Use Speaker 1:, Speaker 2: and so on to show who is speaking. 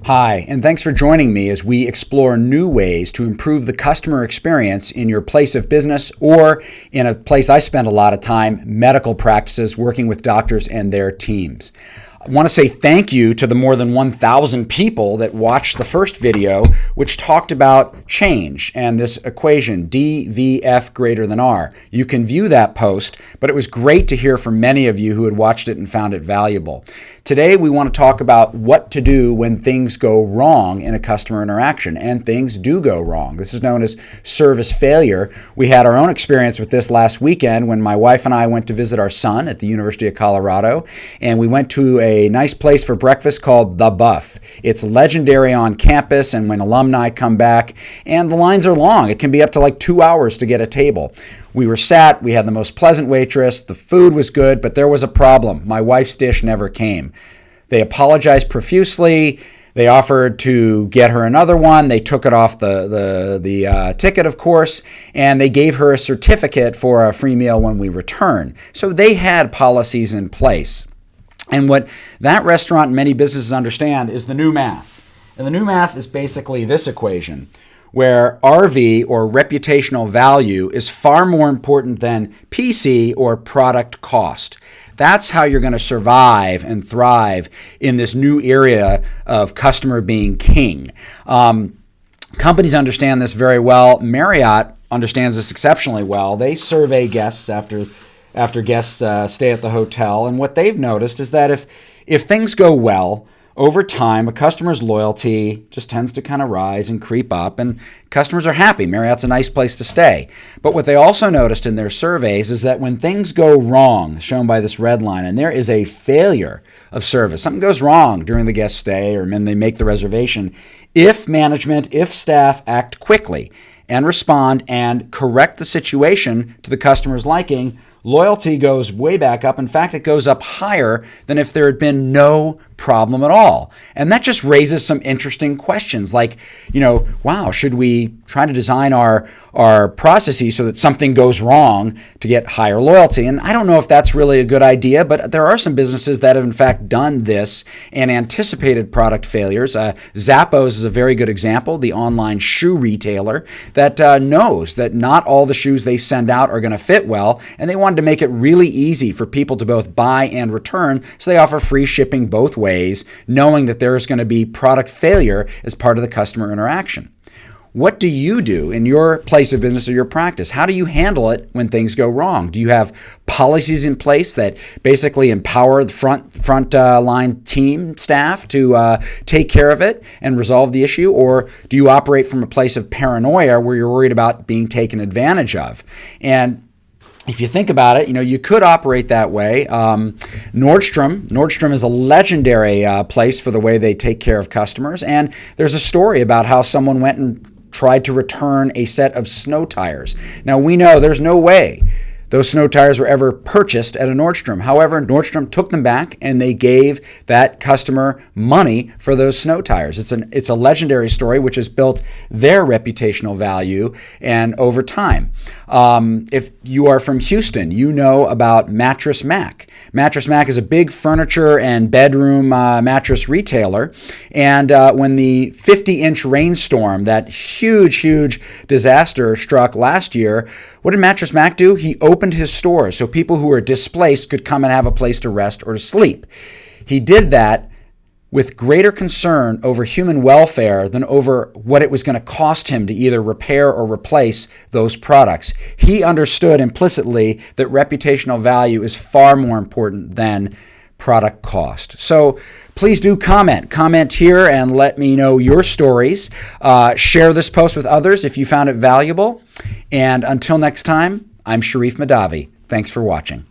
Speaker 1: Hi, and thanks for joining me as we explore new ways to improve the customer experience in your place of business or in a place I spend a lot of time, medical practices, working with doctors and their teams. I want to say thank you to the more than 1,000 people that watched the first video, which talked about change and this equation, DVF greater than R. You can view that post, but it was great to hear from many of you who had watched it and found it valuable. Today, we want to talk about what to do when things go wrong in a customer interaction, and things do go wrong. This is known as service failure. We had our own experience with this last weekend when my wife and I went to visit our son at the University of Colorado, and we went to a nice place for breakfast called The Buff. It's legendary on campus, and when alumni come back, and the lines are long. It can be up to like 2 hours to get a table. We were sat, we had the most pleasant waitress, the food was good, but there was a problem. My wife's dish never came. They apologized profusely. They offered to get her another one. They took it off the ticket, of course, and they gave her a certificate for a free meal when we return. So they had policies in place. And what that restaurant and many businesses understand is the new math. And the new math is basically this equation, where RV, or reputational value, is far more important than PC, or product cost. That's how you're going to survive and thrive in this new area of customer being king. Companies understand this very well. Marriott understands this exceptionally well. They survey guests after guests stay at the hotel, and what they've noticed is that if things go well, over time, a customer's loyalty just tends to kind of rise and creep up, and customers are happy. Marriott's a nice place to stay. But what they also noticed in their surveys is that when things go wrong, shown by this red line, and there is a failure of service, something goes wrong during the guest stay or when they make the reservation, if management, if staff act quickly and respond and correct the situation to the customer's liking, loyalty goes way back up. In fact, it goes up higher than if there had been no problem at all. And that just raises some interesting questions like, wow, should we try to design our processes so that something goes wrong to get higher loyalty? And I don't know if that's really a good idea, but there are some businesses that have in fact done this and anticipated product failures. Zappos is a very good example, the online shoe retailer that knows that not all the shoes they send out are going to fit well, and they wanted to make it really easy for people to both buy and return, so they offer free shipping both ways, knowing that there is going to be product failure as part of the customer interaction. What do you do in your place of business or your practice? How do you handle it when things go wrong? Do you have policies in place that basically empower the front line team staff to take care of it and resolve the issue? Or do you operate from a place of paranoia where you're worried about being taken advantage of? And if you think about it, you could operate that way. Nordstrom is a legendary place for the way they take care of customers. And there's a story about how someone went and tried to return a set of snow tires. Now, we know there's no way those snow tires were ever purchased at a Nordstrom. However, Nordstrom took them back and they gave that customer money for those snow tires. It's a legendary story which has built their reputational value and over time. If you are from Houston, you know about Mattress Mac. Mattress Mac is a big furniture and bedroom mattress retailer. And when the 50-inch rainstorm, that huge disaster struck last year, what did Mattress Mac do? He opened his stores so people who were displaced could come and have a place to rest or to sleep. He did that with greater concern over human welfare than over what it was going to cost him to either repair or replace those products. He understood implicitly that reputational value is far more important than product cost. So please do comment here and let me know your stories. Share this post with others if you found it valuable. And until next time, I'm Sharif Madavi. Thanks for watching.